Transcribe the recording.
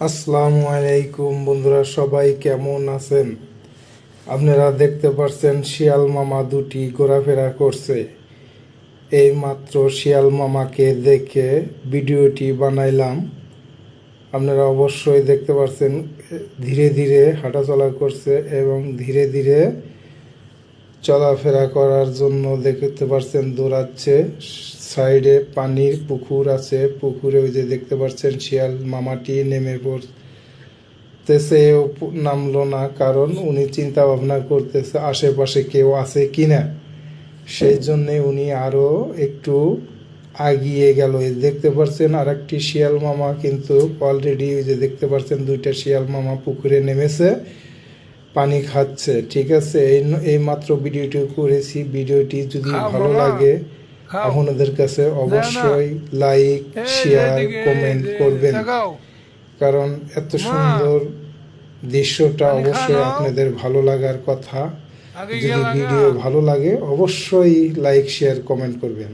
আসসালামু আলাইকুম বন্ধুরা, সবাই কেমন আছেন? আপনারা দেখতে পাচ্ছেন শিয়াল মামা দুটি ঘোরাফেরা করছে। এই মাত্র শিয়াল মামাকে দেখে ভিডিওটি বানাইলাম। আপনারা অবশ্যই দেখতে পাচ্ছেন ধীরে ধীরে হাঁটাচলা করছে এবং ধীরে ধীরে চলাফেরা করার জন্য দেখতে পাচ্ছেন দৌড়াচ্ছে। সাইডে পানির পুকুর আছে, পুকুরে ওই যে দেখতে পাচ্ছেন শিয়াল মামাটি নেমে পড়তেছে। নামলো না কারণ উনি চিন্তা ভাবনা করতেছে আশেপাশে কেউ আছে কিনা, সেই জন্যে উনি আরো একটু আগিয়ে গেল। দেখতে পাচ্ছেন আর একটি শিয়াল মামা কিন্তু অলরেডি ওই যে দেখতে পাচ্ছেন দুইটা শিয়াল মামা পুকুরে নেমেছে, পানি খাচ্ছে। ঠিক আছে, এই মাত্র ভিডিওটি করেছি। ভিডিওটি যদি ভালো লাগে আপনাদের কাছে অবশ্যই লাইক, শেয়ার, কমেন্ট করবেন, কারণ এত সুন্দর দৃশ্যটা অবশ্যই আপনাদের ভালো লাগার কথা। যদি ভিডিও ভালো লাগে অবশ্যই লাইক, শেয়ার, কমেন্ট করবেন।